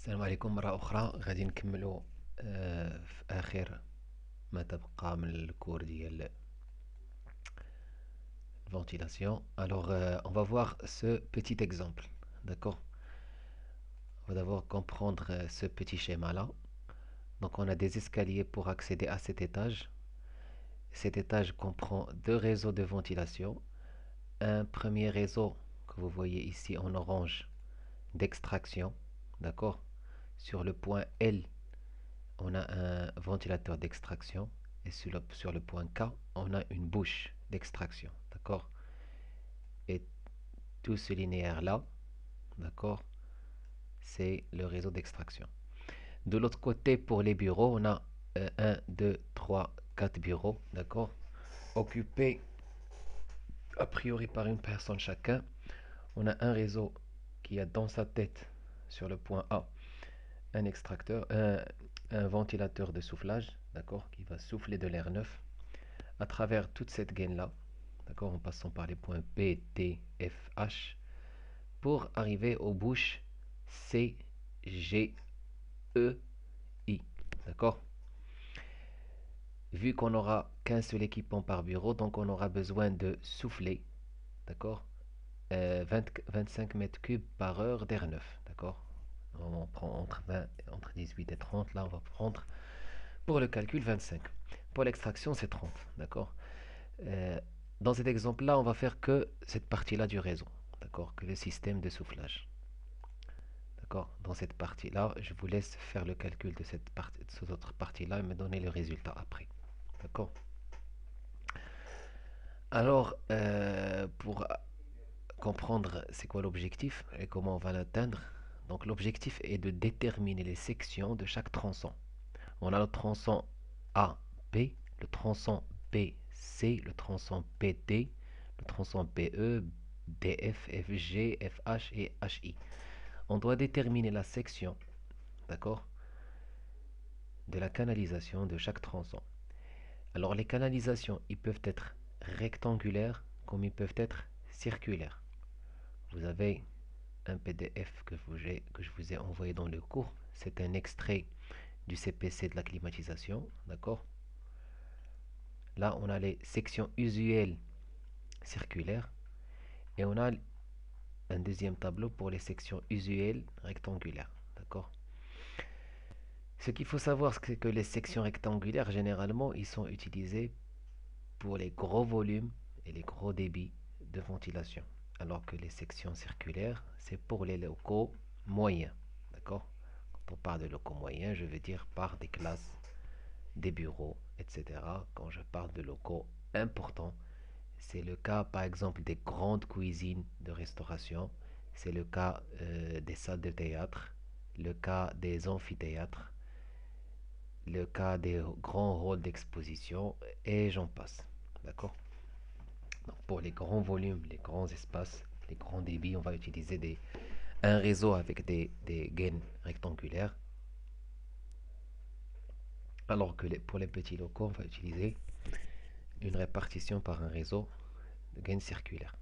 السلام عليكم مرة أخرى. غادي نكملو في آخر ما تبقى من الكور ديال ventilation. Alors, on va voir ce petit exemple. D'accord? On va d'abord comprendre ce petit schéma-là. Donc, on a des escaliers pour accéder à cet étage. Cet étage comprend deux réseaux de ventilation. Un premier réseau que vous voyez ici en orange d'extraction. D'accord? Sur le point L, on a un ventilateur d'extraction et sur le point K, on a une bouche d'extraction. D'accord? Et tout ce linéaire-là, d'accord, c'est le réseau d'extraction. De l'autre côté, pour les bureaux, on a 1, 2, 3, 4 bureaux, d'accord, occupés a priori par une personne chacun. On a un réseau qui a dans sa tête, sur le point A, un extracteur, un ventilateur de soufflage, d'accord, qui va souffler de l'air neuf à travers toute cette gaine-là, d'accord, en passant par les points B, T, F, H, pour arriver aux bouches C, G, E, I, d'accord. Vu qu'on n'aura qu'un seul équipement par bureau, donc on aura besoin de souffler, d'accord, 25 mètres cubes par heure d'air neuf, d'accord. On prend entre 18 et 30, là on va prendre pour le calcul 25. Pour l'extraction, c'est 30, d'accord. Euh, Dans cet exemple-là, on va faire que cette partie-là du réseau, d'accord, que le système de soufflage. D'accord. Dans cette partie-là, je vous laisse faire le calcul de cette autre partie-là et me donner le résultat après. D'accord. Alors, pour comprendre c'est quoi l'objectif et comment on va l'atteindre, donc l'objectif est de déterminer les sections de chaque tronçon. On a le tronçon A, B, le tronçon B, C, le tronçon BD, le tronçon BE, DF, FG, FH et HI. On doit déterminer la section, d'accord, de la canalisation de chaque tronçon. Alors les canalisations, ils peuvent être rectangulaires comme ils peuvent être circulaires. Vous avez un PDF que je vous ai envoyé dans le cours. C'est un extrait du CPC de la climatisation, d'accord. Là, on a les sections usuelles circulaires et on a un deuxième tableau pour les sections usuelles rectangulaires, d'accord. Ce qu'il faut savoir, c'est que les sections rectangulaires, généralement, ils sont utilisés pour les gros volumes et les gros débits de ventilation. Alors que les sections circulaires, c'est pour les locaux moyens. D'accord? Quand on parle de locaux moyens, je veux dire par des classes, des bureaux, etc. Quand je parle de locaux importants, c'est le cas par exemple des grandes cuisines de restauration, c'est le cas des salles de théâtre, le cas des amphithéâtres, le cas des grands halls d'exposition et j'en passe. D'accord? Donc pour les grands volumes, les grands espaces, les grands débits, on va utiliser un réseau avec des gaines rectangulaires. Alors que pour les petits locaux, on va utiliser une répartition par un réseau de gaines circulaires.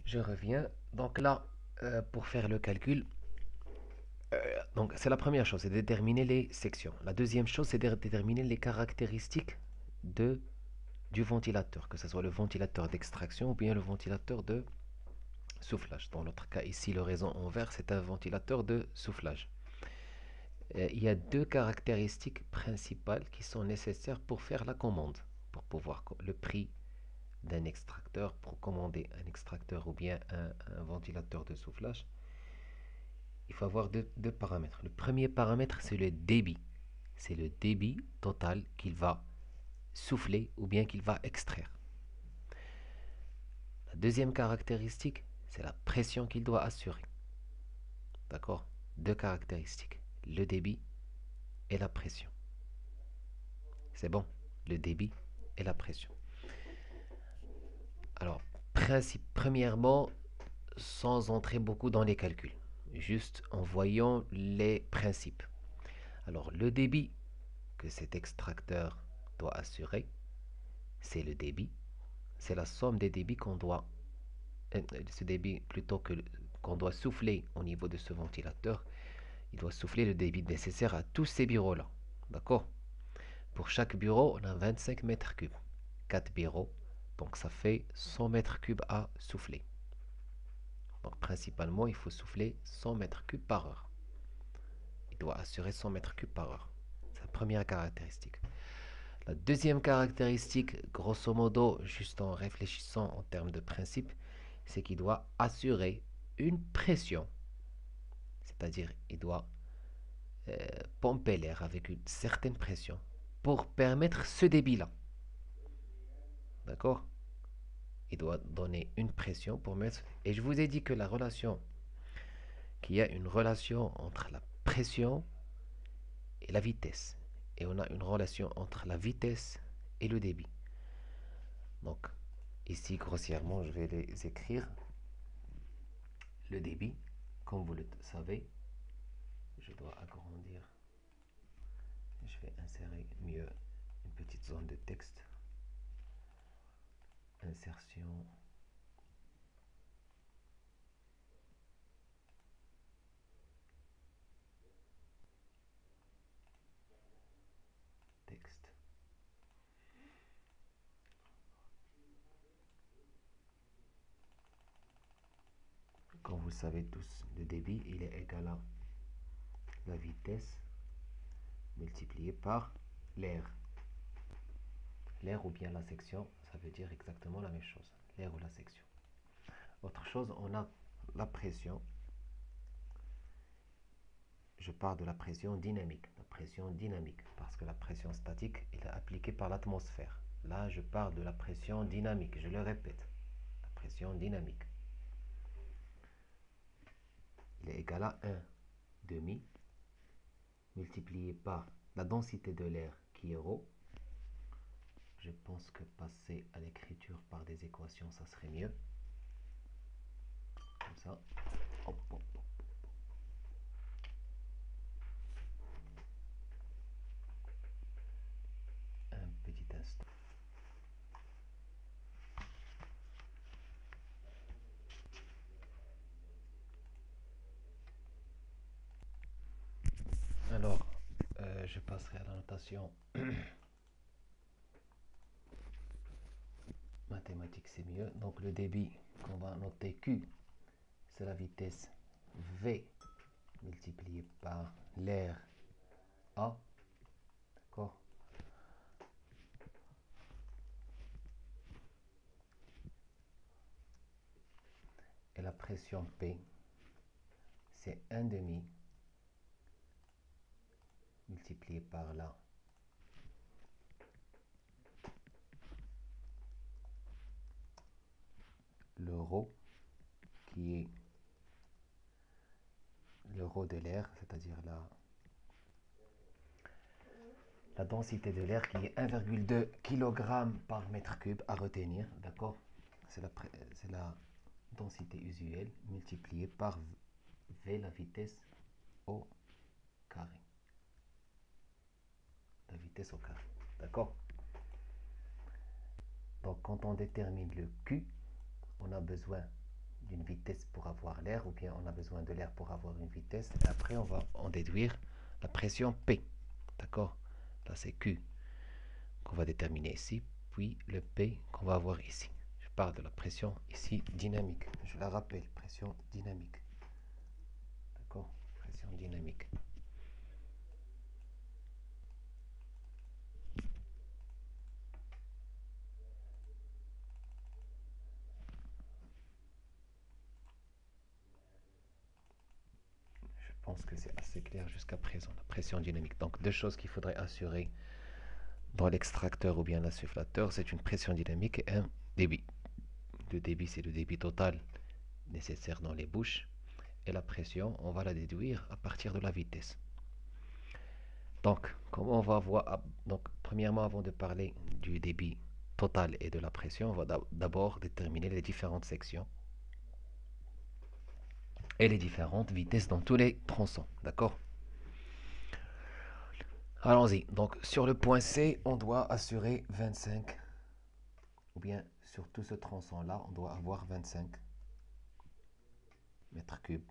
Je reviens. Donc là, pour faire le calcul, donc c'est la première chose, c'est de déterminer les sections. La deuxième chose, c'est de déterminer les caractéristiques du ventilateur, que ce soit le ventilateur d'extraction ou bien le ventilateur de soufflage. Dans notre cas ici, le réseau en vert, c'est un ventilateur de soufflage. Il y a deux caractéristiques principales qui sont nécessaires pour faire la commande, pour pouvoir le prix d'un extracteur, pour commander un extracteur ou bien un ventilateur de soufflage. Il faut avoir deux paramètres. Le premier paramètre, c'est le débit. C'est le débit total qu'il va souffler ou bien qu'il va extraire. La deuxième caractéristique, c'est la pression qu'il doit assurer. D'accord? Deux caractéristiques. Le débit et la pression. C'est bon? Le débit et la pression. Alors, premièrement, sans entrer beaucoup dans les calculs, juste en voyant les principes. Alors, le débit que cet extracteur doit assurer, c'est le débit. C'est la somme des débits qu'on doit... ce débit plutôt que qu'on doit souffler au niveau de ce ventilateur, il doit souffler le débit nécessaire à tous ces bureaux-là. D'accord? Pour chaque bureau, on a 25 mètres cubes. 4 bureaux, donc ça fait 100 mètres cubes à souffler. Donc principalement, il faut souffler 100 mètres cubes par heure. Il doit assurer 100 mètres cubes par heure. C'est la première caractéristique. La deuxième caractéristique, grosso modo, juste en réfléchissant en termes de principe, c'est qu'il doit assurer une pression. C'est-à-dire, il doit pomper l'air avec une certaine pression pour permettre ce débit-là. D'accord? Il doit donner une pression pour mettre... Et je vous ai dit que la relation, qu'il y a une relation entre la pression et la vitesse. Et on a une relation entre la vitesse et le débit. Donc, ici, grossièrement, je vais les écrire. Le débit, comme vous le savez, je dois agrandir. Je vais insérer mieux une petite zone de texte. Insertion. Texte. Comme vous le savez tous, le débit, il est égal à la vitesse multipliée par l'air. L'air ou bien la section, ça veut dire exactement la même chose. L'air ou la section. Autre chose, on a la pression. Je parle de la pression dynamique. La pression dynamique, parce que la pression statique est appliquée par l'atmosphère. Là, je parle de la pression dynamique. Je le répète. La pression dynamique. Il est égal à 1 demi multiplié par la densité de l'air qui est ρ. Je pense que passer à l'écriture par des équations, ça serait mieux. Comme ça. Hop, hop, hop. Un petit instant. Alors, je passerai à la notation mathématique, c'est mieux. Donc le débit qu'on va noter Q, c'est la vitesse V multipliée par l'air A. D'accord? Et la pression P, c'est 1 demi multiplié par la le ρ, qui est le ρ de l'air, c'est-à-dire la densité de l'air qui est 1,2 kg par mètre cube à retenir, d'accord? C'est la densité usuelle multipliée par V, la vitesse au carré. La vitesse au carré, d'accord? Donc quand on détermine le Q, on a besoin d'une vitesse pour avoir l'air, ou bien on a besoin de l'air pour avoir une vitesse, et après on va en déduire la pression P, d'accord? Là c'est Q qu'on va déterminer ici, puis le P qu'on va avoir ici. Je parle de la pression ici dynamique, je la rappelle, pression dynamique, d'accord? Pression dynamique. Je pense que c'est assez clair jusqu'à présent, la pression dynamique. Donc deux choses qu'il faudrait assurer dans l'extracteur ou bien l'insufflateur, c'est une pression dynamique et un débit. Le débit, c'est le débit total nécessaire dans les bouches. Et la pression, on va la déduire à partir de la vitesse. Donc, comment on va voir? Donc, premièrement, avant de parler du débit total et de la pression, on va d'abord déterminer les différentes sections et les différentes vitesses dans tous les tronçons. D'accord? Allons-y. Donc, sur le point C, on doit assurer 25, ou bien sur tout ce tronçon-là, on doit avoir 25 mètres cubes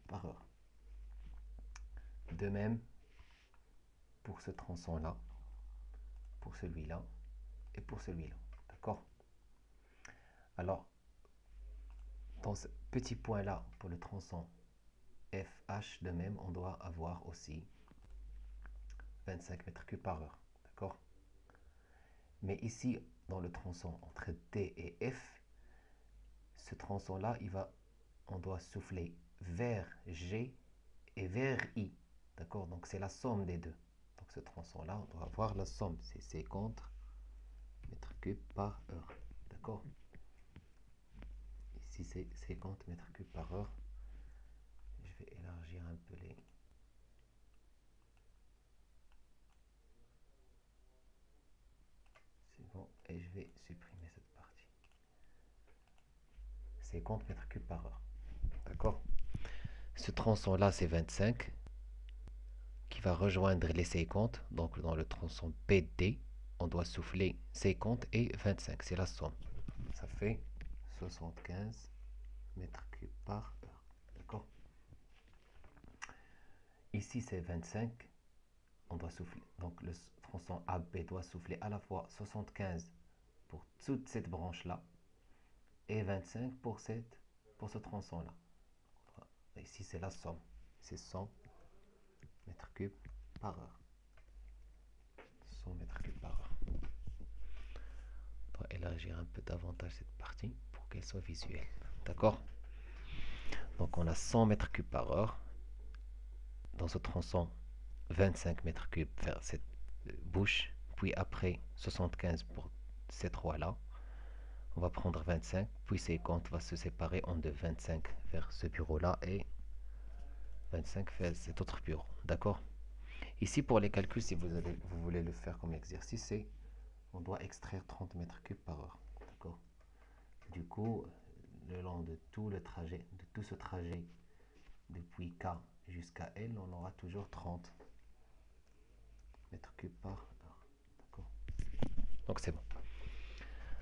par heure. De même pour ce tronçon-là, pour celui-là et pour celui-là. D'accord? Alors, dans ce petit point-là, pour le tronçon FH, de même, on doit avoir aussi 25 mètres cubes par heure. D'accord? Mais ici, dans le tronçon entre D et F, ce tronçon-là, on doit souffler vers G et vers I. D'accord? Donc c'est la somme des deux. Donc ce tronçon-là, on doit avoir la somme. C'est 50 mètres cubes par heure. D'accord? Ici c'est 50 mètres cubes par heure. Je vais élargir un peu les... C'est bon. Et je vais supprimer cette partie. 50 mètres cubes par heure. D'accord? Ce tronçon-là, c'est 25 qui va rejoindre les 50. Donc dans le tronçon PD, on doit souffler 50 et 25. C'est la somme. Ça fait 75 mètres cubes par heure. D'accord? Ici, c'est 25. On doit souffler. Donc le tronçon AB doit souffler à la fois 75 pour toute cette branche-là et 25 pour ce tronçon-là. Ici, c'est la somme. C'est 100 mètres cubes par heure. 100 mètres cubes par heure. On va élargir un peu davantage cette partie pour qu'elle soit visuelle. D'accord? Donc on a 100 mètres cubes par heure. Dans ce tronçon, 25 mètres cubes vers cette bouche. Puis après, 75 pour ces trois-là. On va prendre 25. Puis 50 va se séparer en deux. 25 vers ce bureau-là et 25 vers cet autre bureau. D'accord? Ici, pour les calculs, si vous voulez le faire comme exercice, c'est on doit extraire 30 mètres cubes par heure. D'accord? Du coup, le long de tout le trajet, de tout ce trajet depuis K jusqu'à L, on aura toujours 30 mètres cubes par heure. D'accord? Donc c'est bon.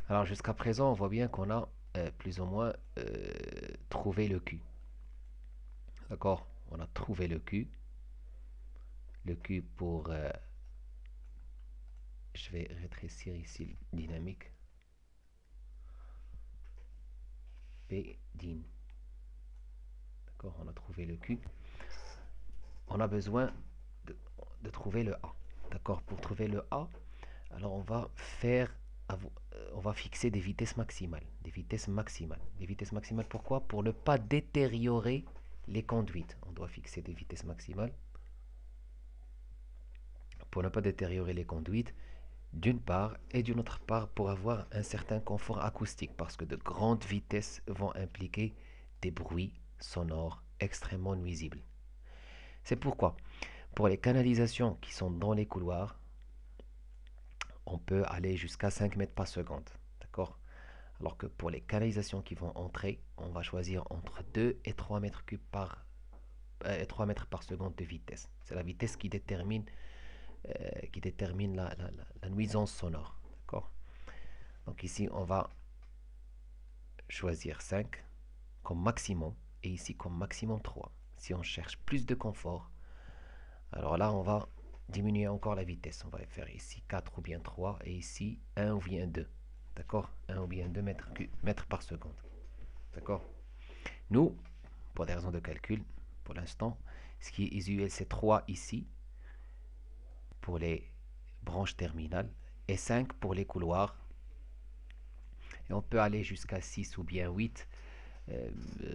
Alors jusqu'à présent, on voit bien qu'on a plus ou moins trouvé le Q. D'accord? On a trouvé le Q. Le Q pour... je vais rétrécir ici le dynamique. P din. D'accord? On a trouvé le Q. On a besoin de trouver le A. D'accord? Pour trouver le A, alors on va fixer des vitesses maximales. Des vitesses maximales. Des vitesses maximales, pourquoi? Pour ne pas détériorer les conduites. On doit fixer des vitesses maximales pour ne pas détériorer les conduites, d'une part, et d'une autre part, pour avoir un certain confort acoustique, parce que de grandes vitesses vont impliquer des bruits sonores extrêmement nuisibles. C'est pourquoi, pour les canalisations qui sont dans les couloirs, on peut aller jusqu'à 5 mètres par seconde. D'accord? Alors que pour les canalisations qui vont entrer, on va choisir entre 2 et 3 mètres cubes 3 mètres par seconde de vitesse. C'est la vitesse qui détermine la nuisance sonore. D'accord? Donc ici, on va choisir 5 comme maximum et ici comme maximum 3. Si on cherche plus de confort, alors là, on va diminuer encore la vitesse. On va faire ici 4 ou bien 3 et ici 1 ou bien 2. D'accord? 1 ou bien 2 mètres par seconde. D'accord? Nous, pour des raisons de calcul, pour l'instant, ce qui est usuel, c'est 3 ici pour les branches terminales et 5 pour les couloirs. Et on peut aller jusqu'à 6 ou bien 8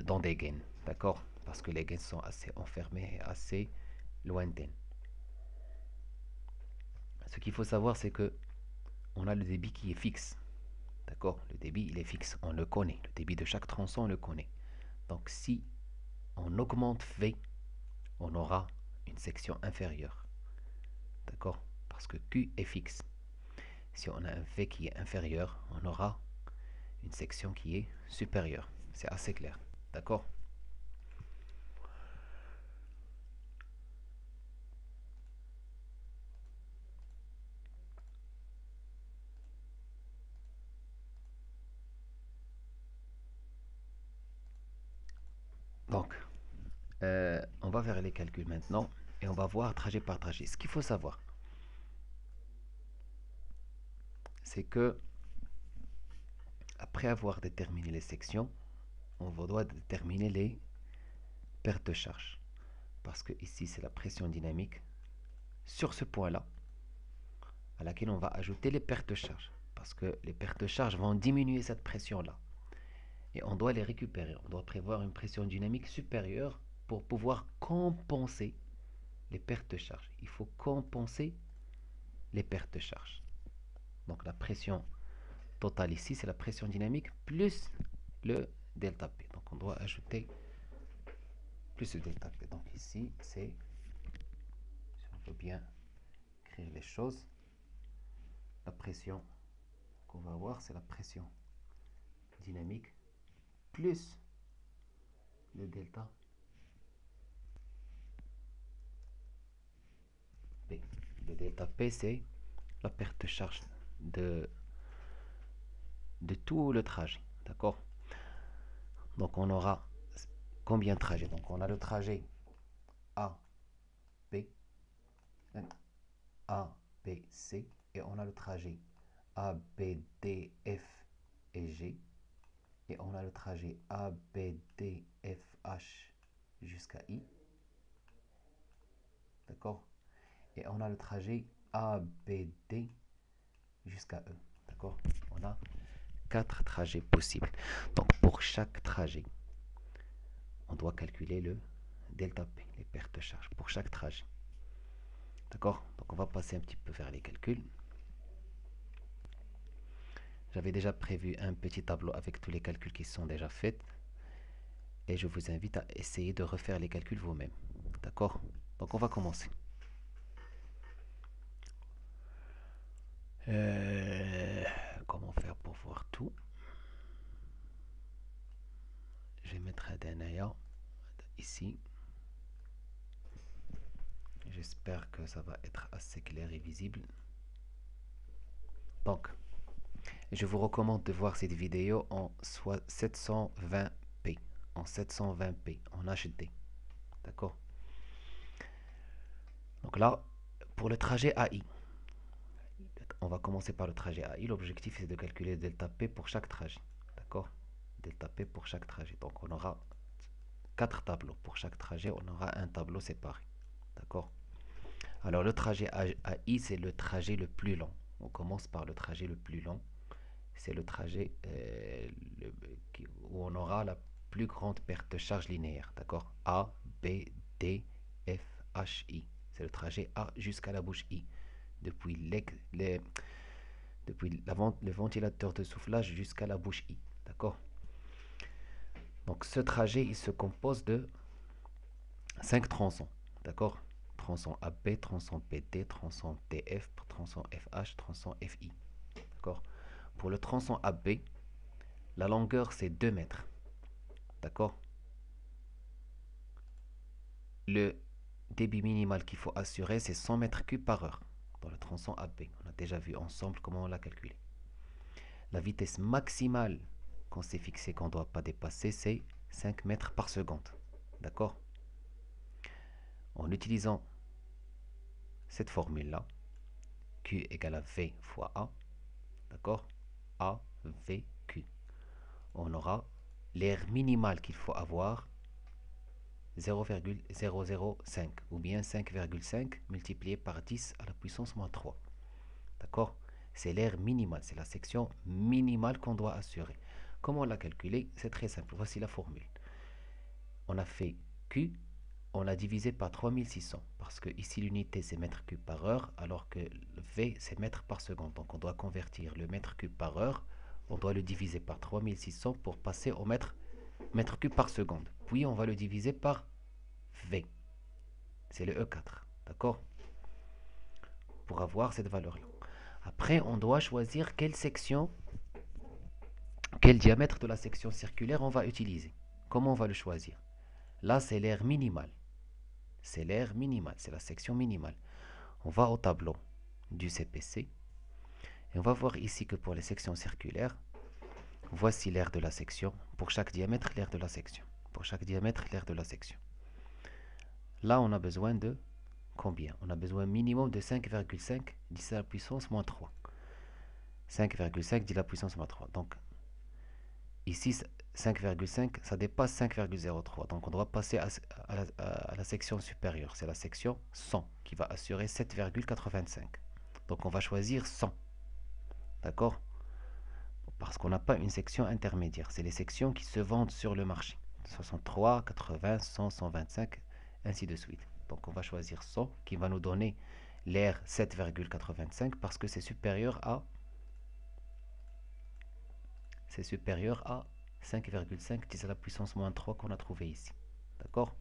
dans des gaines. D'accord? Parce que les gaines sont assez enfermées et assez lointaines. Ce qu'il faut savoir, c'est que on a le débit qui est fixe. D'accord? Le débit, il est fixe. On le connaît. Le débit de chaque tronçon, on le connaît. Donc, si on augmente V, on aura une section inférieure. D'accord? Parce que Q est fixe. Si on a un V qui est inférieur, on aura une section qui est supérieure. C'est assez clair. D'accord? Donc, on va faire les calculs maintenant et on va voir trajet par trajet. Ce qu'il faut savoir, c'est que après avoir déterminé les sections, on doit déterminer les pertes de charge. Parce que ici, c'est la pression dynamique sur ce point-là, à laquelle on va ajouter les pertes de charge. Parce que les pertes de charge vont diminuer cette pression-là. Et on doit les récupérer. On doit prévoir une pression dynamique supérieure pour pouvoir compenser les pertes de charge. Il faut compenser les pertes de charge. Donc la pression totale ici, c'est la pression dynamique plus le delta P. Donc on doit ajouter plus le delta P. Donc ici, c'est, si on peut bien écrire les choses, la pression qu'on va avoir, c'est la pression dynamique plus le delta P. Le delta P, c'est la perte de charge de tout le trajet. D'accord? Donc on aura combien de trajets? Donc on a le trajet A, B, A, B, C, et on a le trajet A, B, D, F et G, et on a le trajet A, B, D, F, H jusqu'à I. D'accord? Et on a le trajet A, B, D jusqu'à E. D'accord? On a 4 trajets possibles. Donc pour chaque trajet, on doit calculer le delta P, les pertes de charge, pour chaque trajet. D'accord? Donc on va passer un petit peu vers les calculs. J'avais déjà prévu un petit tableau avec tous les calculs qui sont déjà faits. Et je vous invite à essayer de refaire les calculs vous-même. D'accord? Donc on va commencer. Comment faire pour voir tout? Je vais mettre Adanaya ici. J'espère que ça va être assez clair et visible. Donc, je vous recommande de voir cette vidéo en 720p, en 720p, en HD. D'accord? Donc là, pour le trajet AI, on va commencer par le trajet AI. L'objectif est de calculer delta P pour chaque trajet. D'accord? Delta P pour chaque trajet. Donc on aura 4 tableaux. Pour chaque trajet, on aura un tableau séparé. D'accord? Alors le trajet AI, c'est le trajet le plus long. On commence par le trajet le plus long. C'est le trajet où on aura la plus grande perte de charge linéaire. D'accord? A, B, D, F, H, I. C'est le trajet A jusqu'à la bouche I. Depuis le ventilateur de soufflage jusqu'à la bouche I. D'accord? Donc ce trajet, il se compose de 5 tronçons. D'accord? Tronçon AB, tronçon BD, tronçon TF, tronçon FH, tronçon FI. D'accord? Pour le tronçon AB, la longueur c'est 2 mètres. D'accord? Le débit minimal qu'il faut assurer, c'est 100 mètres cubes par heure. Dans le tronçon AB, on a déjà vu ensemble comment on l'a calculé. La vitesse maximale qu'on s'est fixé qu'on ne doit pas dépasser, c'est 5 mètres par seconde. D'accord? En utilisant cette formule-là, Q égale à V fois A, d'accord? A, V, Q. On aura l'air minimal qu'il faut avoir, 0,005 ou bien 5,5 multiplié par 10 à la puissance moins 3. D'accord? C'est l'air minimal, c'est la section minimale qu'on doit assurer. Comment la calculer? C'est très simple. Voici la formule. On a fait Q, on l'a divisé par 3600 parce que ici l'unité c'est mètre cube par heure alors que le V c'est mètre par seconde. Donc on doit convertir le mètre cube par heure, on doit le diviser par 3600 pour passer au mètre cube par seconde. Puis on va le diviser par V. C'est le E4. D'accord? Pour avoir cette valeur-là. Après, on doit choisir quelle section, quel diamètre de la section circulaire on va utiliser. Comment on va le choisir? Là, c'est l'air minimal. C'est l'air minimal, c'est la section minimale. On va au tableau du CPC et on va voir ici que pour les sections circulaires, voici l'air de la section. Pour chaque diamètre, l'air de la section. pour chaque diamètre clair de la section. Là, on a besoin de combien? On a besoin minimum de 5,5 10 à la puissance moins 3. 5,5 10 à la puissance moins 3. Donc, ici, 5,5, ça dépasse 5,03. Donc, on doit passer à la section supérieure. C'est la section 100 qui va assurer 7,85. Donc, on va choisir 100. D'accord? Parce qu'on n'a pas une section intermédiaire. C'est les sections qui se vendent sur le marché. 63, 80, 100, 125, ainsi de suite. Donc, on va choisir 100 qui va nous donner l'air 7,85 parce que c'est supérieur à 5,5 10 à la puissance moins 3 qu'on a trouvé ici. D'accord?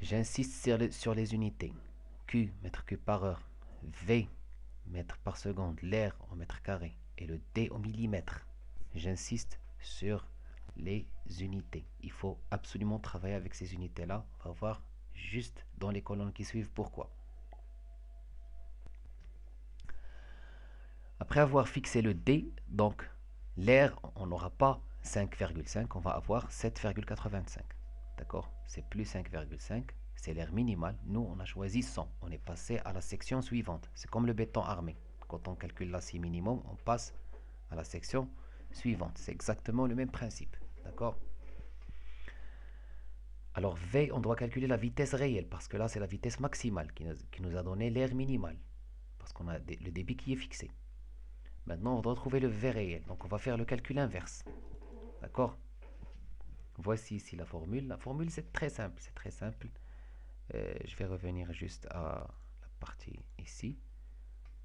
J'insiste sur les unités. Q, mètre cube par heure. V, mètre par seconde. L'air en mètre carré. Et le D au millimètre. J'insiste sur les unités. Il faut absolument travailler avec ces unités-là. On va voir juste dans les colonnes qui suivent pourquoi. Après avoir fixé le D, donc l'air, on n'aura pas 5,5, on va avoir 7,85. D'accord? C'est plus 5,5, c'est l'air minimal. Nous, on a choisi 100. On est passé à la section suivante. C'est comme le béton armé. Quand on calcule l'acier minimum, on passe à la section suivante. C'est exactement le même principe. D'accord? Alors V, on doit calculer la vitesse réelle, parce que là, c'est la vitesse maximale qui nous a donné l'air minimal, parce qu'on a le débit qui est fixé. Maintenant, on doit trouver le V réel. Donc, on va faire le calcul inverse. D'accord? Voici ici la formule. La formule, c'est très simple. C'est très simple. Je vais revenir juste à la partie ici.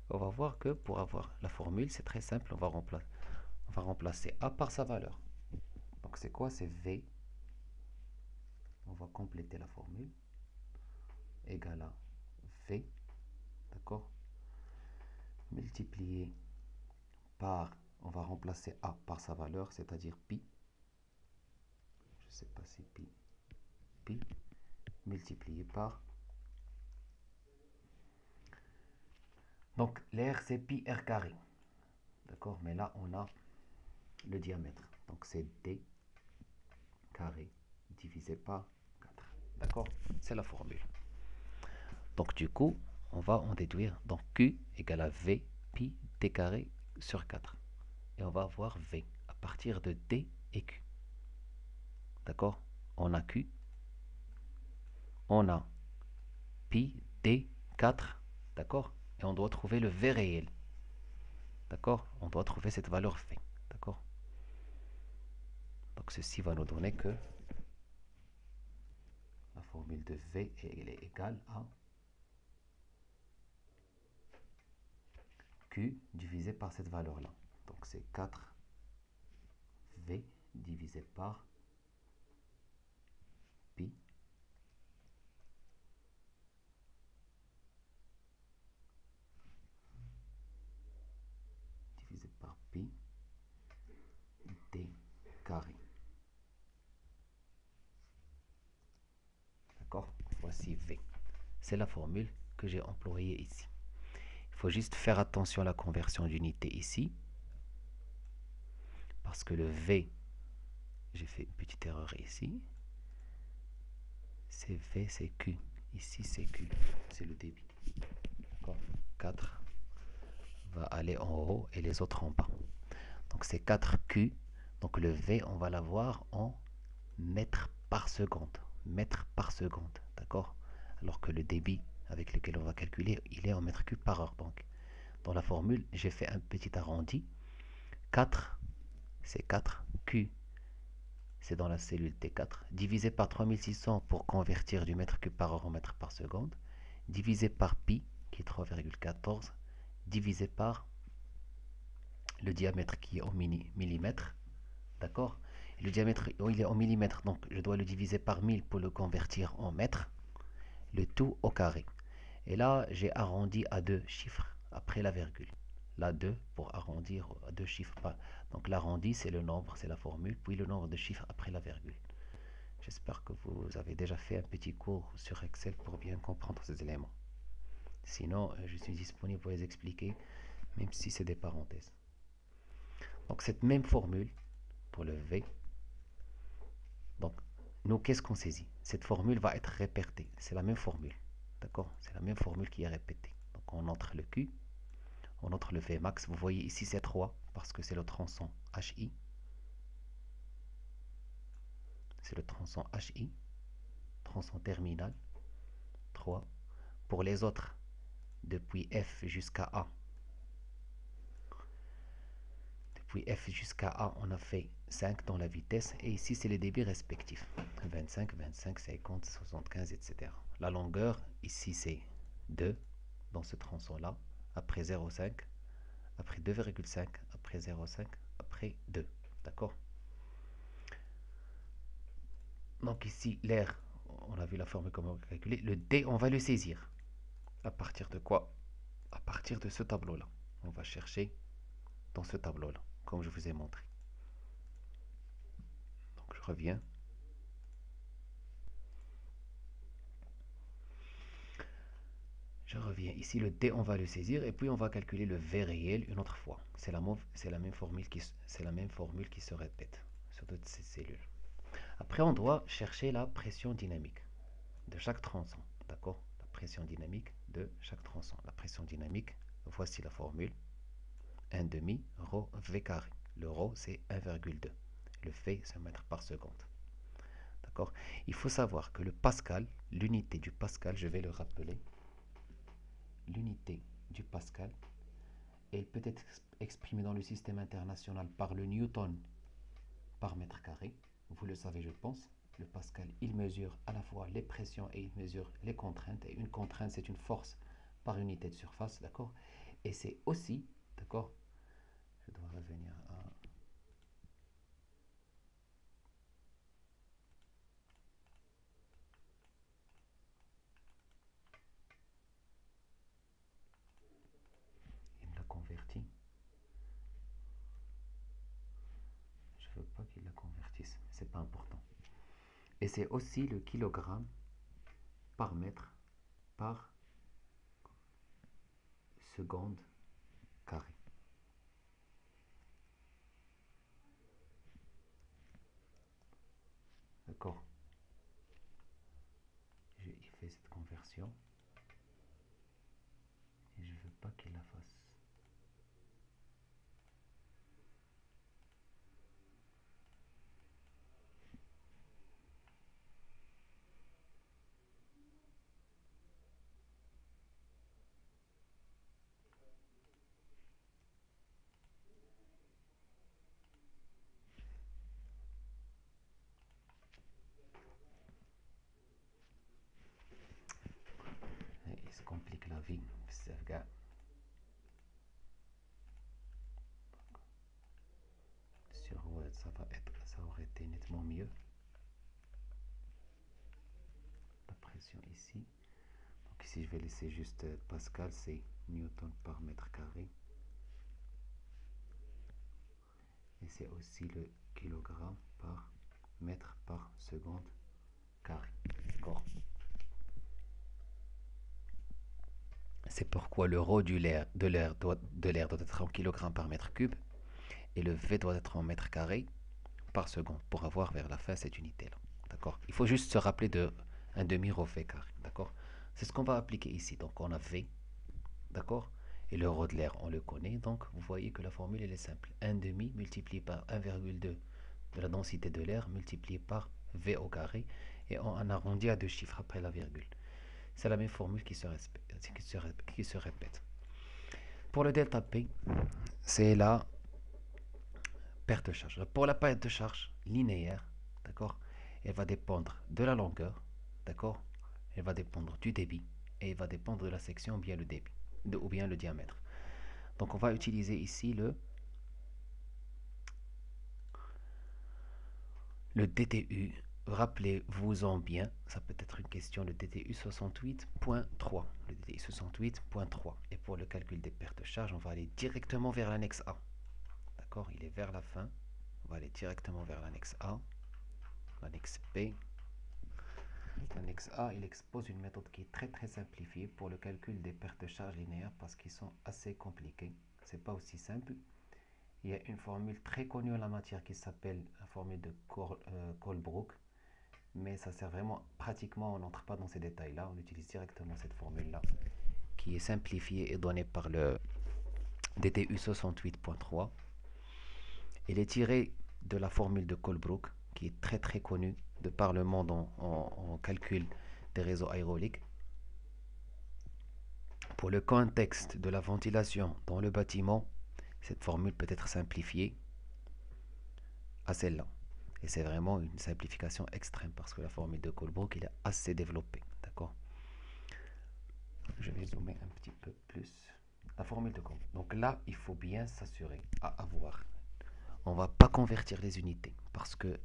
On va voir que pour avoir la formule, c'est très simple. On va remplacer A par sa valeur. Donc, c'est quoi? C'est V. On va compléter la formule. Égale à V. D'accord? Multiplié par, on va remplacer A par sa valeur, c'est-à-dire pi. Je ne sais pas si pi multiplié par. Donc l'air c'est pi r carré. D'accord? Mais là on a le diamètre. Donc c'est d carré divisé par 4. D'accord? C'est la formule. Donc du coup, on va en déduire. Donc Q égale à V pi d carré sur 4. Et on va avoir V à partir de D et Q. D'accord? On a Q. On a pi d 4. D'accord? Et on doit trouver le V réel. D'accord? On doit trouver cette valeur V. D'accord? Donc ceci va nous donner que la formule de V est égale à Q divisé par cette valeur-là. Donc c'est 4V divisé par pi divisé par pi d carré. D'accord? Voici V. C'est la formule que j'ai employée ici. Il faut juste faire attention à la conversion d'unité ici. Parce que le V, j'ai fait une petite erreur ici. C'est V, c'est Q. Ici, c'est Q. C'est le débit. D'accord? 4 va aller en haut et les autres en bas. Donc c'est 4Q. Donc le V, on va l'avoir en mètres par seconde. Mètres par seconde. D'accord? Alors que le débit avec lequel on va calculer, il est en mètres cubes par heure. Donc dans la formule, j'ai fait un petit arrondi. 4, c'est 4Q. C'est dans la cellule T4. Divisé par 3600 pour convertir du mètre cube par heure en mètre par seconde. Divisé par pi, qui est 3,14. Divisé par le diamètre qui est en millimètres. D'accord? Le diamètre, il est en millimètres, donc je dois le diviser par 1000 pour le convertir en mètres. Le tout au carré. Et là, j'ai arrondi à deux chiffres après la virgule. Là, 2 pour arrondir à deux chiffres. Donc l'arrondi, c'est le nombre, c'est la formule, puis le nombre de chiffres après la virgule. J'espère que vous avez déjà fait un petit cours sur Excel pour bien comprendre ces éléments. Sinon, je suis disponible pour les expliquer, même si c'est des parenthèses. Donc cette même formule, pour le V. Donc, nous, qu'est-ce qu'on saisit? Cette formule va être répétée. C'est la même formule. D'accord? C'est la même formule qui est répétée. Donc, on entre le Q, on entre le V max. Vous voyez ici, c'est 3 parce que c'est le tronçon HI. C'est le tronçon HI, tronçon terminal, 3. Pour les autres, depuis F jusqu'à A, on a fait 5 dans la vitesse. Et ici, c'est les débits respectifs. 25, 25, 50, 75, etc. La longueur, ici, c'est 2 dans ce tronçon-là. Après 0,5, après 2,5, après 0,5, après 2. D'accord? Donc ici, l'air, on a vu la formule comment calculer. Le D, on va le saisir. À partir de quoi? À partir de ce tableau-là. On va chercher dans ce tableau-là, comme je vous ai montré. Donc je reviens. Je reviens ici, le D, on va le saisir et puis on va calculer le V réel une autre fois. C'est la même formule qui se répète sur toutes ces cellules. Après, on doit chercher la pression dynamique de chaque tronçon. D'accord? La pression dynamique de chaque tronçon. La pression dynamique, voici la formule. 1 demi rho V carré. Le rho, c'est 1,2. Le V, c'est mètre par seconde. D'accord? Il faut savoir que le pascal, l'unité du pascal, je vais le rappeler. L'unité du pascal, elle peut être exprimée dans le système international par le newton par mètre carré. Vous le savez, je pense. Le pascal, il mesure à la fois les pressions et il mesure les contraintes. Et une contrainte, c'est une force par unité de surface, d'accord? Et c'est aussi, d'accord? Je dois revenir à... Il me l'a converti. Je veux pas qu'il la convertisse, c'est pas important. Et c'est aussi le kilogramme par mètre par seconde carré. D'accord? Il fait cette conversion et je veux pas qu'il la fasse. Et il se complique la vie. Sur Word, ça aurait été nettement mieux. La pression ici. Donc ici, je vais laisser juste Pascal, c'est Newton par mètre carré. Et c'est aussi le kilogramme par mètre par seconde carré. D'accord? C'est pourquoi le rho de l'air doit être en kg par mètre cube et le V doit être en mètre carré par seconde pour avoir vers la fin cette unité-là. D'accord? Il faut juste se rappeler de un demi rho V carré. D'accord? C'est ce qu'on va appliquer ici. Donc on a V. D'accord? Et le rho de l'air, on le connaît. Donc vous voyez que la formule elle est simple. 1 demi multiplié par 1,2 de la densité de l'air multiplié par V au carré. Et on arrondit à deux chiffres après la virgule. C'est la même formule qui se répète. Pour le delta P, c'est la perte de charge. Pour la perte de charge linéaire, d'accord, elle va dépendre de la longueur, d'accord, elle va dépendre du débit et elle va dépendre de la section ou bien le débit ou bien le diamètre. Donc on va utiliser ici le DTU. Rappelez-vous-en bien, ça peut être une question, le DTU 68.3. Le DTU 68.3. Et pour le calcul des pertes de charge, on va aller directement vers l'annexe A. D'accord? Il est vers la fin. On va aller directement vers l'annexe A. L'annexe B. L'annexe A, il expose une méthode qui est très très simplifiée pour le calcul des pertes de charge linéaires parce qu'ils sont assez compliqués. C'est pas aussi simple. Il y a une formule très connue en la matière qui s'appelle la formule de Colebrook, mais ça sert vraiment, pratiquement, on n'entre pas dans ces détails-là, on utilise directement cette formule-là, qui est simplifiée et donnée par le DTU 68.3. Elle est tirée de la formule de Colebrook, qui est très très connue de par le monde en calcul des réseaux hydrauliques. Pour le contexte de la ventilation dans le bâtiment, cette formule peut être simplifiée à celle-là. Et c'est vraiment une simplification extrême parce que la formule de Colebrook, il est assez développée. D'accord? Je vais zoomer un petit peu plus. La formule de Colebrook. Donc là, il faut bien s'assurer à avoir. On ne va pas convertir les unités parce que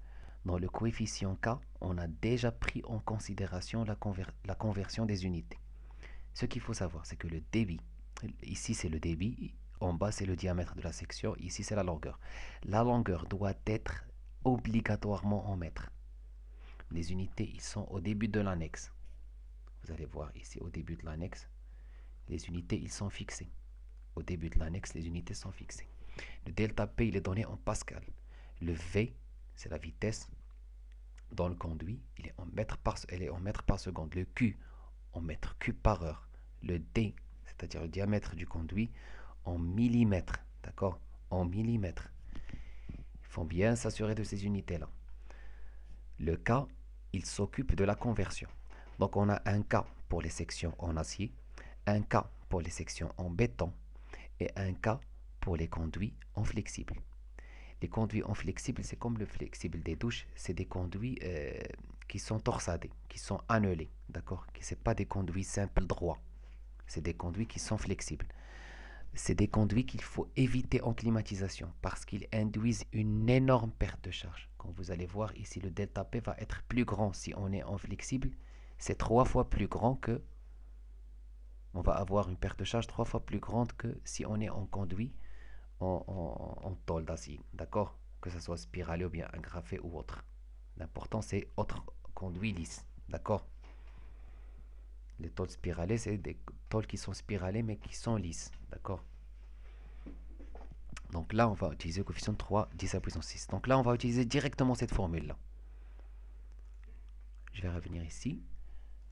dans le coefficient K, on a déjà pris en considération la conversion des unités. Ce qu'il faut savoir, c'est que le débit, ici c'est le débit, en bas c'est le diamètre de la section, ici c'est la longueur. La longueur doit être obligatoirement en mètres. Les unités, ils sont au début de l'annexe. Vous allez voir ici au début de l'annexe, les unités, ils sont fixés. Au début de l'annexe, les unités sont fixées. Le delta P, il est donné en pascal. Le V, c'est la vitesse dans le conduit, il est en mètres par seconde. Le Q, en mètres cubes par heure. Le D, c'est-à-dire le diamètre du conduit, en millimètres. D'accord? En millimètres. Il faut bien s'assurer de ces unités-là. Le K, il s'occupe de la conversion. Donc on a un K pour les sections en acier, un K pour les sections en béton et un K pour les conduits en flexible. Les conduits en flexible, c'est comme le flexible des douches, c'est des conduits qui sont torsadés, qui sont annelés, d'accord? Ce pas des conduits simples droits, c'est des conduits qui sont flexibles. C'est des conduits qu'il faut éviter en climatisation parce qu'ils induisent une énorme perte de charge. Comme vous allez voir ici, le delta P va être plus grand si on est en flexible. C'est 3 fois plus grand que... On va avoir une perte de charge 3 fois plus grande que si on est en conduit en tôle d'acier, d'accord? Que ce soit spiralé ou bien agrafé ou autre. L'important c'est autre conduit lisse, d'accord? Les tôles spiralées, c'est des tôles qui sont spiralées mais qui sont lisses, d'accord? Donc là, on va utiliser le coefficient de 3, 10 à la puissance 6. Donc là, on va utiliser directement cette formule-là. Je vais revenir ici.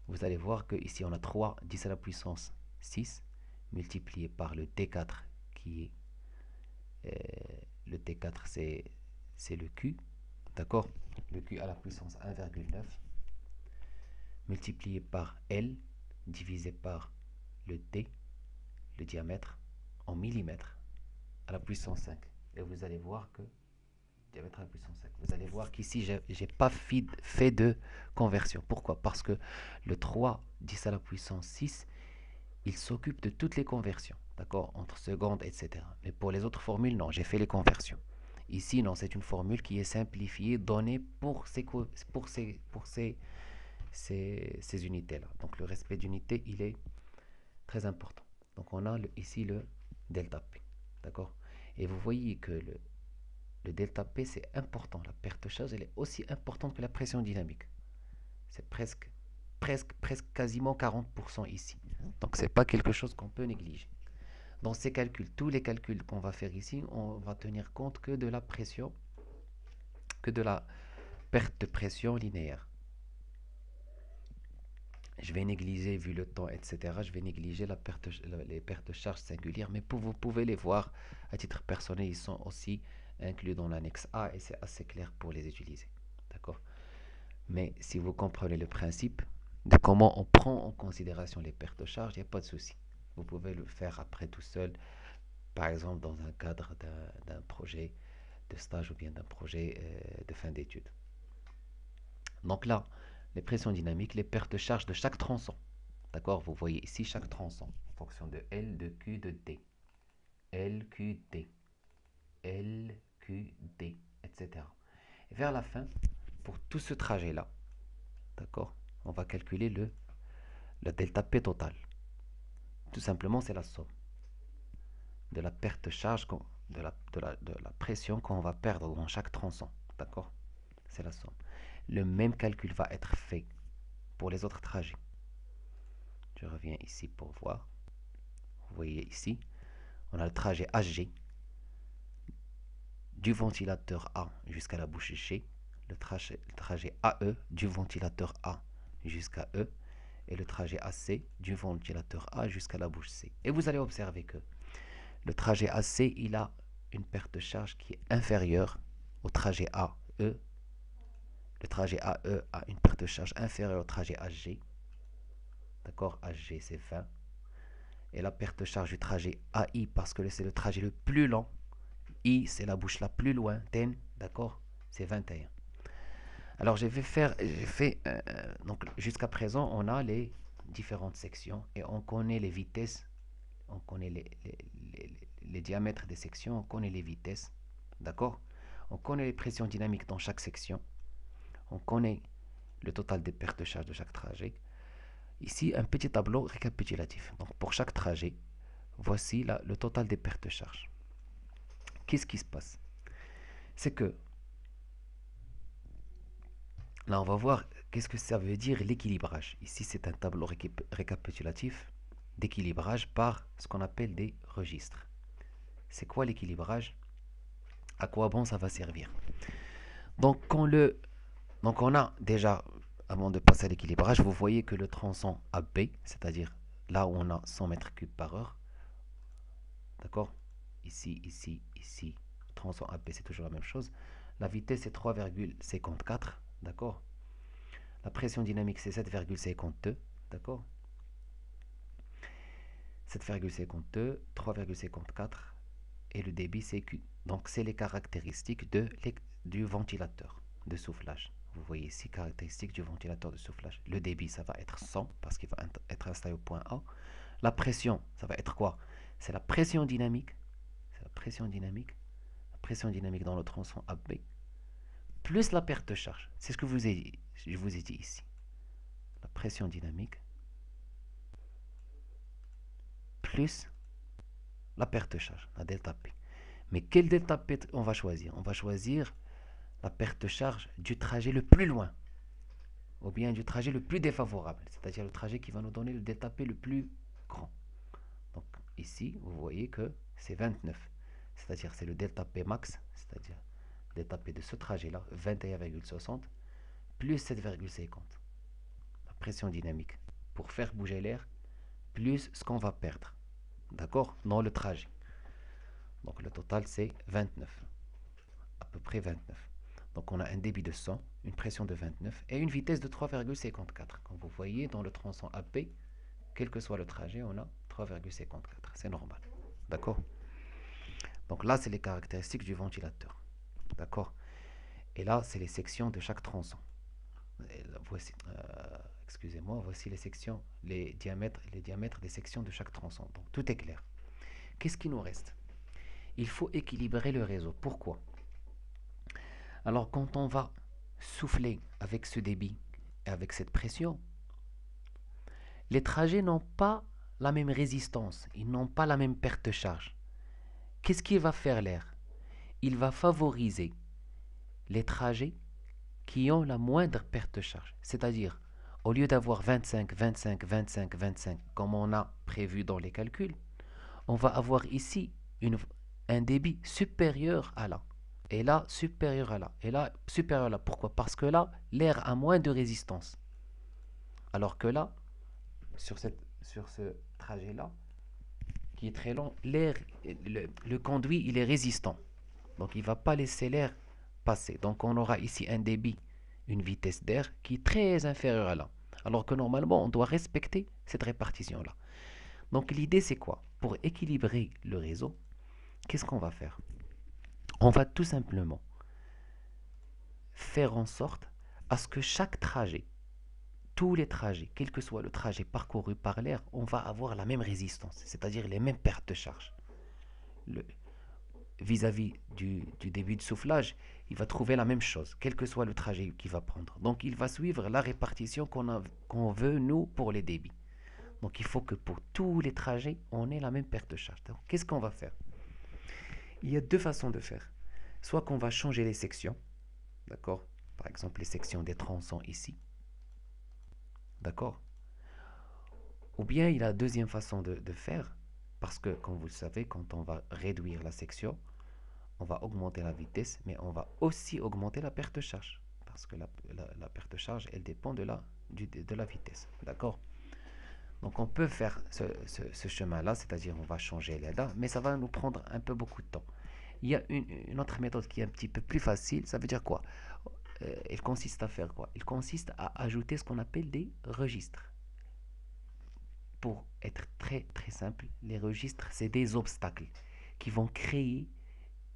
Vous allez voir que ici, on a 3, 10 à la puissance 6, multiplié par le T4, qui est... le T4, c'est le Q, d'accord? Le Q à la puissance 1,9, multiplié par L, divisé par le D, le diamètre, en millimètres, à la puissance 5. Et vous allez voir que diamètre à la puissance 5. Vous allez voir qu'ici, je n'ai pas fait de conversion. Pourquoi? Parce que le 3, 10 à la puissance 6, il s'occupe de toutes les conversions, d'accord? Entre secondes, etc. Mais pour les autres formules, non, j'ai fait les conversions. Ici, non, c'est une formule qui est simplifiée, donnée pour ces unités-là. Donc le respect d'unité, il est très important. Donc on a ici le delta P, d'accord? Et vous voyez que le delta P, c'est important. La perte de charge, elle est aussi importante que la pression dynamique. C'est presque quasiment 40% ici. Donc c'est pas quelque chose qu'on peut négliger. Dans ces calculs, tous les calculs qu'on va faire ici, on va tenir compte que de la pression, que de la perte de pression linéaire. Je vais négliger, vu le temps, etc., je vais négliger les pertes de charge singulières, mais vous pouvez les voir à titre personnel, ils sont aussi inclus dans l'annexe A et c'est assez clair pour les utiliser. D'accord? Mais si vous comprenez le principe de comment on prend en considération les pertes de charge, il n'y a pas de souci. Vous pouvez le faire après tout seul, par exemple dans un cadre d'un projet de stage ou bien d'un projet de fin d'études. Donc là, les pressions dynamiques, les pertes de charge de chaque tronçon. D'accord? Vous voyez ici chaque tronçon en fonction de L, de Q, de D. L, Q, D. L, Q, D, etc. Et vers la fin, pour tout ce trajet-là, d'accord, on va calculer le delta P total. Tout simplement, c'est la somme de la perte de charge, de la pression qu'on va perdre dans chaque tronçon. D'accord? C'est la somme. Le même calcul va être fait pour les autres trajets. Je reviens ici pour voir. Vous voyez ici, on a le trajet HG. du ventilateur A jusqu'à la bouche G, le trajet AE du ventilateur A jusqu'à E, et le trajet AC du ventilateur A jusqu'à la bouche C. Et vous allez observer que le trajet AC, il a une perte de charge qui est inférieure au trajet AE. Le trajet AE a une perte de charge inférieure au trajet AG. D'accord, AG c'est 20. Et la perte de charge du trajet AI, parce que c'est le trajet le plus long, I c'est la bouche la plus lointaine, d'accord, c'est 21. Alors donc jusqu'à présent, on a les différentes sections et on connaît les vitesses, on connaît les diamètres des sections, on connaît les vitesses, d'accord. On connaît les pressions dynamiques dans chaque section, on connaît le total des pertes de charge de chaque trajet. Ici, un petit tableau récapitulatif. Donc pour chaque trajet, voici le total des pertes de charge. Qu'est-ce qui se passe? C'est que là, on va voir qu'est-ce que ça veut dire l'équilibrage. Ici, c'est un tableau récapitulatif d'équilibrage par ce qu'on appelle des registres. C'est quoi l'équilibrage? À quoi bon ça va servir? Donc, on a déjà, avant de passer à l'équilibrage, vous voyez que le tronçon AB, c'est-à-dire là où on a 100 mètres cubes par heure, d'accord? Ici, ici, ici, tronçon AB, c'est toujours la même chose. La vitesse est 3,54, d'accord? La pression dynamique, c'est 7,52, d'accord? 7,52, 3,54 et le débit, c'est Q. Donc, c'est les caractéristiques du ventilateur de soufflage. Vous voyez ici, caractéristiques du ventilateur de soufflage. Le débit, ça va être 100 parce qu'il va être installé au point A. La pression, ça va être quoi? C'est la pression dynamique. C'est la pression dynamique. La pression dynamique dans le tronçon AB. Plus la perte de charge. C'est ce que je vous ai dit ici. La pression dynamique plus la perte de charge, la delta P. Mais quel delta P on va choisir? On va choisir la perte de charge du trajet le plus loin, ou bien du trajet le plus défavorable, c'est-à-dire le trajet qui va nous donner le delta P le plus grand. Donc ici, vous voyez que c'est 29, c'est-à-dire c'est le delta P max, c'est-à-dire le delta P de ce trajet-là, 21,60, plus 7,50. La pression dynamique, pour faire bouger l'air, plus ce qu'on va perdre, d'accord, dans le trajet. Donc le total c'est 29, à peu près 29. Donc on a un débit de 100, une pression de 29 et une vitesse de 3,54. Comme vous voyez dans le tronçon AP, quel que soit le trajet, on a 3,54. C'est normal. D'accord? Donc là, c'est les caractéristiques du ventilateur. D'accord? Et là, c'est les sections de chaque tronçon. Voici, excusez-moi, voici les sections, les diamètres des sections de chaque tronçon. Donc tout est clair. Qu'est-ce qui nous reste? Il faut équilibrer le réseau. Pourquoi? Alors quand on va souffler avec ce débit et avec cette pression, les trajets n'ont pas la même résistance, ils n'ont pas la même perte de charge. Qu'est-ce qui va faire l'air? Il va favoriser les trajets qui ont la moindre perte de charge. C'est-à-dire, au lieu d'avoir 25, 25, 25, 25, comme on a prévu dans les calculs, on va avoir ici un débit supérieur à là. Et là, supérieur à là. Et là, supérieur à là. Pourquoi? Parce que là, l'air a moins de résistance. Alors que là, sur ce trajet-là, qui est très long, le conduit, il est résistant. Donc, il ne va pas laisser l'air passer. Donc, on aura ici un débit, une vitesse d'air qui est très inférieure à là. Alors que normalement, on doit respecter cette répartition-là. Donc, l'idée, c'est quoi? Pour équilibrer le réseau, qu'est-ce qu'on va faire? On va tout simplement faire en sorte à ce que chaque trajet, tous les trajets, quel que soit le trajet parcouru par l'air, on va avoir la même résistance, c'est-à-dire les mêmes pertes de charge. Vis-à-vis du début de soufflage, il va trouver la même chose, quel que soit le trajet qu'il va prendre. Donc il va suivre la répartition qu'on veut, nous, pour les débits. Donc il faut que pour tous les trajets, on ait la même perte de charge. Donc qu'est-ce qu'on va faire? Il y a deux façons de faire. Soit qu'on va changer les sections, d'accord? Par exemple, les sections des tronçons ici, d'accord? Ou bien il y a la deuxième façon de faire, parce que, comme vous le savez, quand on va réduire la section, on va augmenter la vitesse, mais on va aussi augmenter la perte de charge. Parce que la perte de charge, elle dépend de la vitesse. D'accord? Donc on peut faire ce chemin-là, c'est-à-dire on va changer l'EDA, mais ça va nous prendre un peu beaucoup de temps. Il y a une autre méthode qui est un petit peu plus facile, ça veut dire quoi? Elle consiste à faire quoi? Il consiste à ajouter ce qu'on appelle des registres. Pour être très très simple, les registres, c'est des obstacles qui vont créer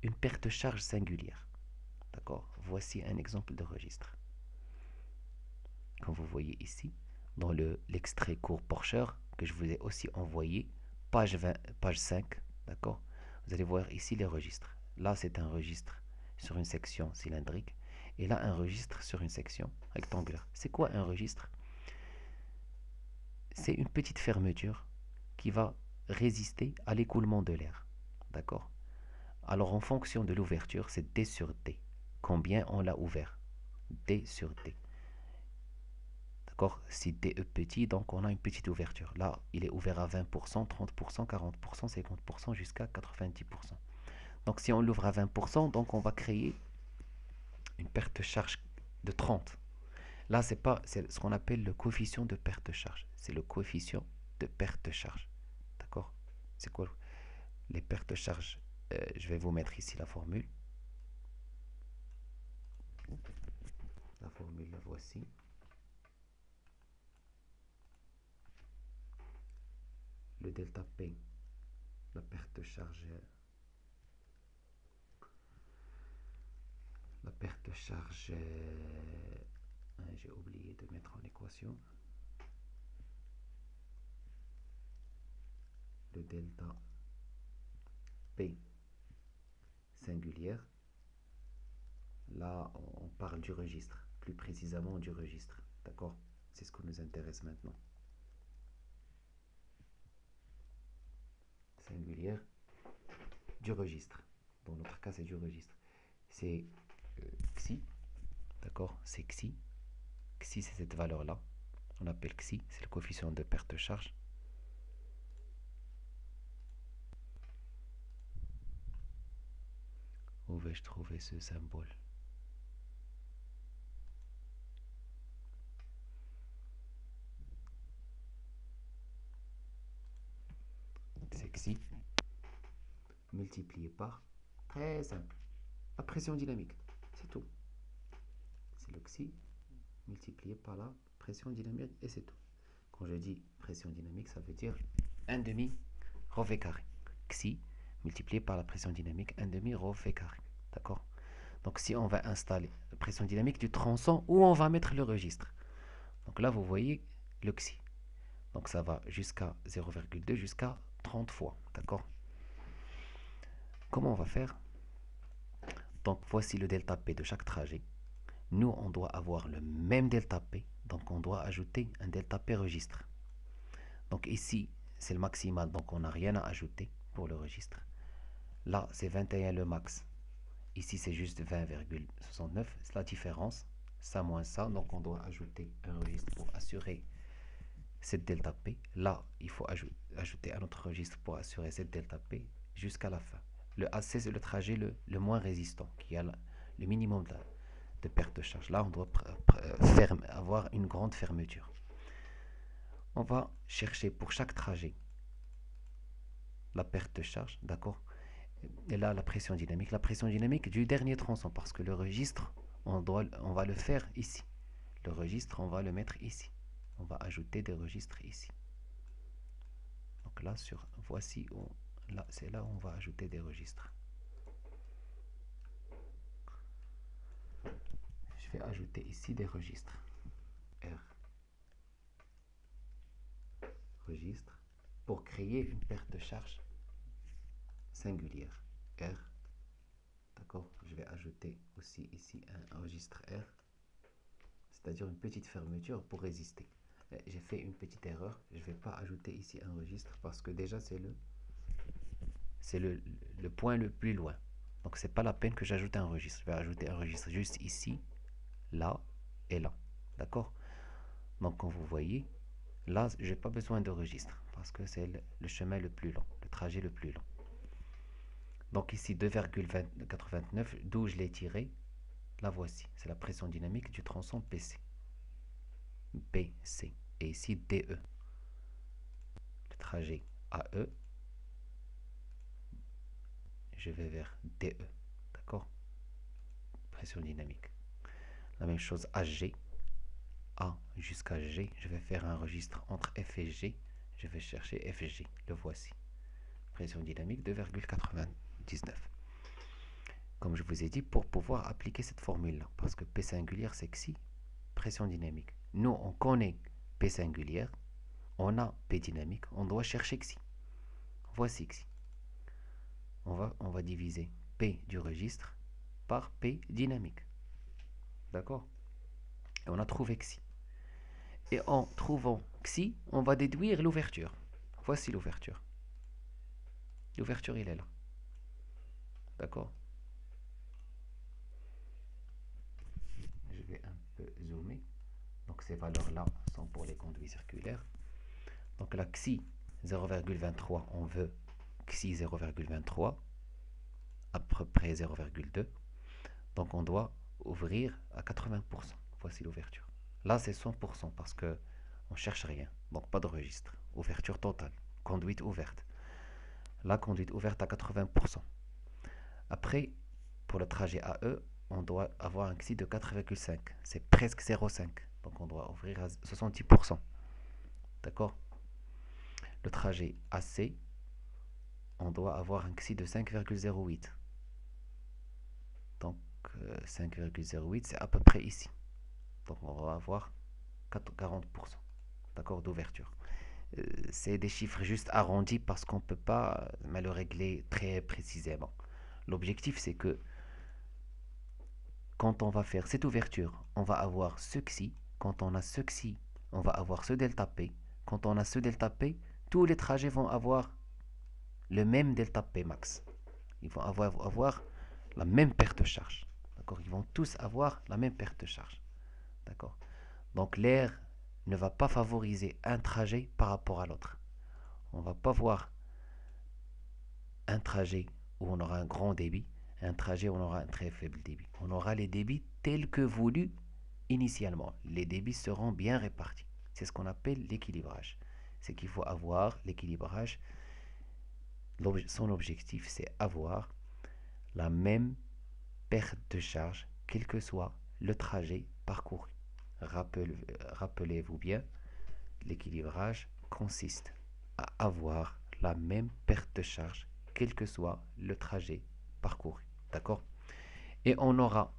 une perte de charge singulière. D'accord? Voici un exemple de registre. Comme vous voyez ici, dans l'extrait court Porsche que je vous ai aussi envoyé, page 20, page 5, d'accord? Vous allez voir ici les registres. Là, c'est un registre sur une section cylindrique et là, un registre sur une section rectangulaire. C'est quoi un registre? C'est une petite fermeture qui va résister à l'écoulement de l'air. D'accord? Alors, en fonction de l'ouverture, c'est D sur D. Combien on l'a ouvert? D sur D. D'accord? Si D est petit, donc on a une petite ouverture. Là, il est ouvert à 20%, 30%, 40%, 50% jusqu'à 90%. Donc si on l'ouvre à 20%, donc on va créer une perte de charge de 30. Là, c'est ce qu'on appelle le coefficient de perte de charge. C'est le coefficient de perte de charge. D'accord? C'est quoi les pertes de charge? Je vais vous mettre ici la formule. La formule, la voici. Le delta P, la perte de charge, j'ai oublié de mettre en équation. Le delta P singulière. Là, on parle du registre, plus précisément du registre. D'accord? C'est ce qui nous intéresse maintenant. Singulière du registre. Dans notre cas, c'est du registre. C'est xi. D'accord? C'est xi. Xi, c'est cette valeur-là. On appelle xi, c'est le coefficient de perte de charge. Où vais-je trouver ce symbole? C'est xi multiplié par, très simple, la pression dynamique. C'est tout. C'est le xi multiplié par la pression dynamique et c'est tout. Quand je dis pression dynamique, ça veut dire 1 demi rho v carré. Xi multiplié par la pression dynamique 1 demi rho v carré. D'accord? Donc si on va installer la pression dynamique du tronçon où on va mettre le registre. Donc là, vous voyez le xi. Donc ça va jusqu'à 0,2 jusqu'à 30 fois. D'accord? Comment on va faire? Donc voici le delta P de chaque trajet. Nous, on doit avoir le même delta P. Donc on doit ajouter un delta P registre. Donc ici, c'est le maximal. Donc on n'a rien à ajouter pour le registre. Là, c'est 21 le max. Ici, c'est juste 20,69. C'est la différence. Ça moins ça. Donc on doit ajouter un registre pour assurer cette delta P. Là, il faut ajouter un autre registre pour assurer cette delta P jusqu'à la fin. Le AC, c'est le trajet le moins résistant, qui a le minimum de perte de charge. Là, on doit avoir une grande fermeture. On va chercher pour chaque trajet la perte de charge, d'accord? Et là, la pression dynamique du dernier tronçon, parce que le registre, on va le faire ici. Le registre, on va le mettre ici. On va ajouter des registres ici. Donc là, voici, là, c'est là où on va ajouter des registres. Je vais ajouter ici des registres. R. Registre. Pour créer une perte de charge singulière. R. D'accord? Je vais ajouter aussi ici un registre R. C'est-à-dire une petite fermeture pour résister. J'ai fait une petite erreur. Je ne vais pas ajouter ici un registre parce que déjà c'est le point le plus loin. Donc c'est pas la peine que j'ajoute un registre. Je vais ajouter un registre juste ici, là et là. D'accord? Donc comme vous voyez, là j'ai pas besoin de registre parce que c'est le chemin le plus long, le trajet le plus long. Donc ici 2,429, d'où je l'ai tiré, la voici. C'est la pression dynamique du tronçon PC. PC. Et ici DE. Le trajet AE, je vais vers DE. D'accord? Pression dynamique. La même chose AG. A jusqu'à G. Je vais faire un registre entre F et G. Je vais chercher FG. Le voici. Pression dynamique 2,99. Comme je vous ai dit, pour pouvoir appliquer cette formule-là, parce que P singulière, c'est xi, pression dynamique. Nous, on connaît P singulière, on a P dynamique, on doit chercher xi. Voici xi. On va diviser P du registre par P dynamique. D'accord? Et on a trouvé xi. Et en trouvant xi, on va déduire l'ouverture. Voici l'ouverture. L'ouverture, il est là. D'accord? Je vais un peu zoomer. Donc ces valeurs-là sont pour les conduits circulaires. Donc la xi 0,23, on veut xi 0,23, à peu près 0,2. Donc on doit ouvrir à 80%. Voici l'ouverture. Là c'est 100% parce que on cherche rien. Donc pas de registre. Ouverture totale. Conduite ouverte. La conduite ouverte à 80%. Après, pour le trajet AE, on doit avoir un xi de 4,5. C'est presque 0,5. Donc on doit ouvrir à 70%. D'accord? Le trajet AC, on doit avoir un xi de 5,08. Donc 5,08, c'est à peu près ici. Donc on va avoir 40%. D'accord, d'ouverture. C'est des chiffres juste arrondis parce qu'on ne peut pas le régler très précisément. L'objectif, c'est que quand on va faire cette ouverture, on va avoir ce xi. Quand on a ce xi, on va avoir ce delta P. Quand on a ce delta P, tous les trajets vont avoir le même delta P max. Ils vont avoir la même perte de charge. D'accord? Ils vont tous avoir la même perte de charge. D'accord? Donc l'air ne va pas favoriser un trajet par rapport à l'autre. On ne va pas voir un trajet où on aura un grand débit, un trajet où on aura un très faible débit. On aura les débits tels que voulus initialement. Les débits seront bien répartis. C'est ce qu'on appelle l'équilibrage. C'est qu'il faut avoir l'équilibrage. Son objectif, c'est avoir la même perte de charge, quel que soit le trajet parcouru. Rappelez-vous bien, l'équilibrage consiste à avoir la même perte de charge, quel que soit le trajet parcouru. D'accord? Et on aura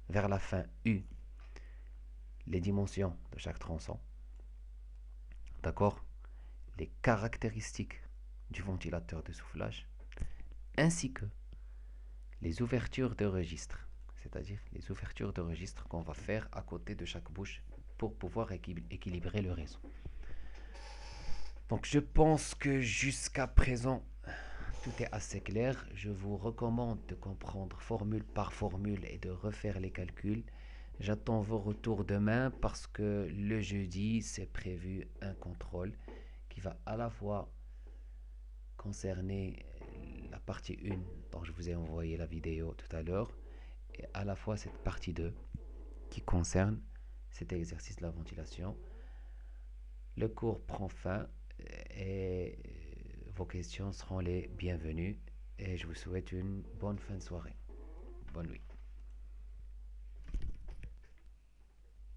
vers la fin U les dimensions de chaque tronçon. D'accord? Les caractéristiques du ventilateur de soufflage, ainsi que les ouvertures de registre, c'est-à-dire les ouvertures de registre qu'on va faire à côté de chaque bouche pour pouvoir équilibrer le réseau. Donc je pense que jusqu'à présent, tout est assez clair. Je vous recommande de comprendre formule par formule et de refaire les calculs. J'attends vos retours demain parce que le jeudi, c'est prévu un contrôle qui va à la fois concerner la partie 1 dont je vous ai envoyé la vidéo tout à l'heure et à la fois cette partie 2 qui concerne cet exercice de la ventilation. Le cours prend fin et vos questions seront les bienvenues et je vous souhaite une bonne fin de soirée. Bonne nuit.